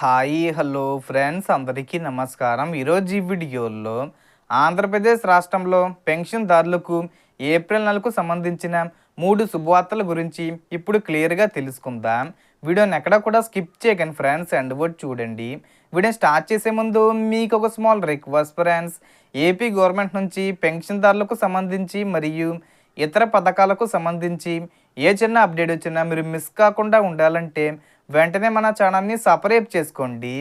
Hi hello friends అందరికీ నమస్కారం. ఈరోజు ఈ వీడియోలో ఆంధ్రప్రదేశ్ రాష్ట్రంలో పెన్షన్దారులకు ఏప్రిల్ నెలకు సంబంధించిన 3 శుభవార్తల గురించి ఇప్పుడు క్లియర్గా తెలుసుకుందాం. వీడియోని ఎక్కడ కూడా స్కిప్ చేయకండి ఫ్రెండ్స్, ఎండ్ వరకు చూడండి. వీడియోని స్టార్ట్ చేసే ముందు మీకు ఒక small request friends. AP government నుంచి పెన్షన్దారులకు సంబంధించి మరియు ఇతర పథకాలకు సంబంధించి ఏ చిన్న అప్డేట్ వచ్చినా మీరు మిస్ కాకుండా ఉండాలంటే వెంటనే మన ఛానల్ని సబ్స్క్రైబ్ చేసుకోండి.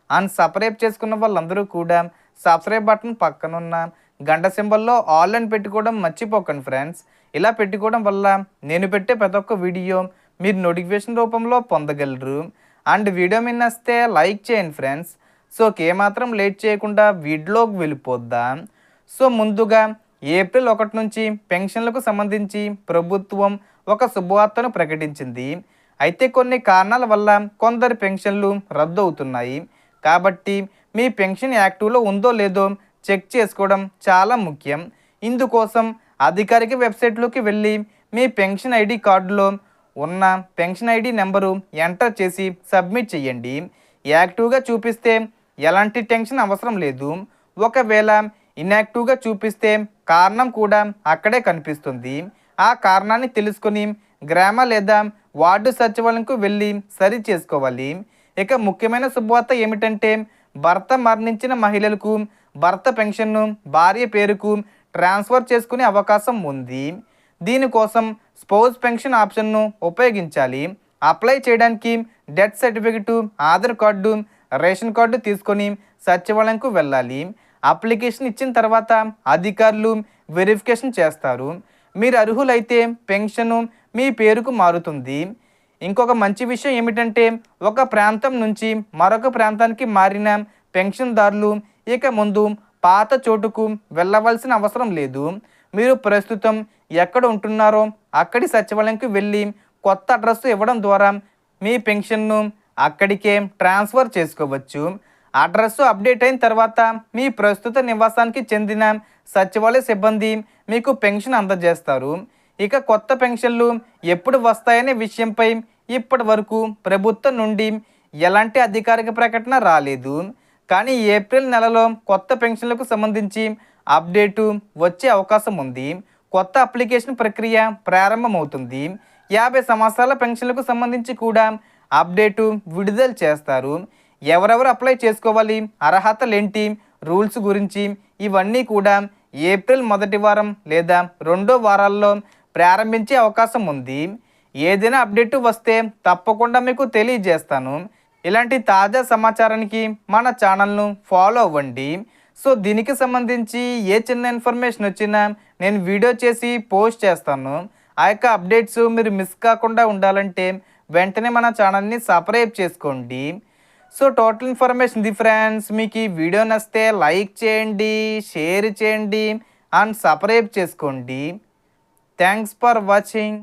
అండ్ సబ్స్క్రైబ్ చేసుకున్న వాళ్ళందరూ కూడా సబ్స్క్రైబ్ బటన్ పక్కనున్న గంట సింబల్లో ఆల్ అని పెట్టుకోవడం మర్చిపోకండి ఫ్రెండ్స్. ఇలా పెట్టుకోవడం వల్ల నేను పెట్టే ప్రతి ఒక్క వీడియో మీరు నోటిఫికేషన్ రూపంలో పొందగలరు. అండ్ వీడియో మీద నచ్చితే లైక్ చేయండి ఫ్రెండ్స్. సో ఏమాత్రం లేట్ చేయకుండా వీడియోలోకి వెళ్ళిపోద్దాం. సో ముందుగా ఏప్రిల్ 1 నుంచి పెన్షన్లకు సంబంధించి ప్రభుత్వం ఒక శుభవార్తను ప్రకటించింది. అయితే కొన్ని కారణాల వల్ల కొందరి పెన్షన్లు రద్దు అవుతున్నాయి. కాబట్టి మీ పెన్షన్ యాక్టివ్లో ఉందో లేదో చెక్ చేసుకోవడం చాలా ముఖ్యం. ఇందుకోసం అధికారిక వెబ్సైట్లోకి వెళ్ళి మీ పెన్షన్ ఐడి కార్డులో ఉన్న పెన్షన్ ఐడి నెంబరు ఎంటర్ చేసి సబ్మిట్ చేయండి. యాక్టివ్గా చూపిస్తే ఎలాంటి టెన్షన్ అవసరం లేదు. ఒకవేళ ఇన్యాక్టివ్గా చూపిస్తే కారణం కూడా అక్కడే కనిపిస్తుంది. ఆ కారణాన్ని తెలుసుకొని గ్రామ లేదా వార్డు సచివాలయంకు వెళ్ళి సరి చేసుకోవాలి. ఇక ముఖ్యమైన శుభవార్త ఏమిటంటే భర్త మరణించిన మహిళలకు భర్త పెన్షన్ను భార్య పేరుకు ట్రాన్స్ఫర్ చేసుకునే అవకాశం ఉంది. దీనికోసం స్పౌస్ పెన్షన్ ఆప్షన్ను ఉపయోగించాలి. అప్లై చేయడానికి death certificate, Aadhaar card, ration card తీసుకొని సచివాలయంకు వెళ్ళాలి. అప్లికేషన్ ఇచ్చిన తర్వాత అధికారులు వెరిఫికేషన్ చేస్తారు. మీరు అర్హులైతే పెన్షను మీ పేరుకు మారుతుంది. ఇంకొక మంచి విషయం ఏమిటంటే ఒక ప్రాంతం నుంచి మరొక ప్రాంతానికి మారిన పెన్షన్దారులు ఇక ముందు పాత చోటుకు వెళ్ళవలసిన అవసరం లేదు. మీరు ప్రస్తుతం ఎక్కడ ఉంటున్నారో అక్కడి సచివాలయంకి వెళ్ళి కొత్త అడ్రస్ ఇవ్వడం ద్వారా మీ పెన్షన్ను అక్కడికే ట్రాన్స్ఫర్ చేసుకోవచ్చు. అడ్రస్ అప్డేట్ అయిన తర్వాత మీ ప్రస్తుత నివాసానికి చెందిన సచివాలయ సిబ్బంది మీకు పెన్షన్ అందజేస్తారు. ఇక కొత్త పెన్షన్లు ఎప్పుడు వస్తాయనే విషయంపై ఇప్పటి వరకు ప్రభుత్వం నుండి ఎలాంటి అధికారిక ప్రకటన రాలేదు. కానీ ఏప్రిల్ నెలలో కొత్త పెన్షన్లకు సంబంధించి అప్డేటు వచ్చే అవకాశం ఉంది. కొత్త అప్లికేషన్ ప్రక్రియ ప్రారంభమవుతుంది. 50 సంవత్సరాల పెన్షన్లకు సంబంధించి కూడా అప్డేటు విడుదల చేస్తారు. ఎవరెవరు అప్లై చేసుకోవాలి, అర్హతలేంటి, రూల్స్ గురించి ఇవన్నీ కూడా ఏప్రిల్ మొదటి వారం లేదా 2వ వారాల్లో ప్రారంభించే అవకాశం ఉంది. ఏదైనా అప్డేట్ వస్తే తప్పకుండా మీకు తెలియజేస్తాను. ఇలాంటి తాజా సమాచారానికి మన ఛానల్ను ఫాలో అవ్వండి. సో దీనికి సంబంధించి ఏ చిన్న ఇన్ఫర్మేషన్ వచ్చినా నేను వీడియో చేసి పోస్ట్ చేస్తాను. ఆ యొక్క అప్డేట్స్ మీరు మిస్ కాకుండా ఉండాలంటే వెంటనే మన ఛానల్ని సబ్స్క్రైబ్ చేసుకోండి. సో టోటల్ ఇన్ఫర్మేషన్ ఇది ఫ్రెండ్స్. మీకు ఈ వీడియో నచ్చితే లైక్ చేయండి, షేర్ చేయండి అండ్ సబ్స్క్రైబ్ చేసుకోండి. Thanks for watching.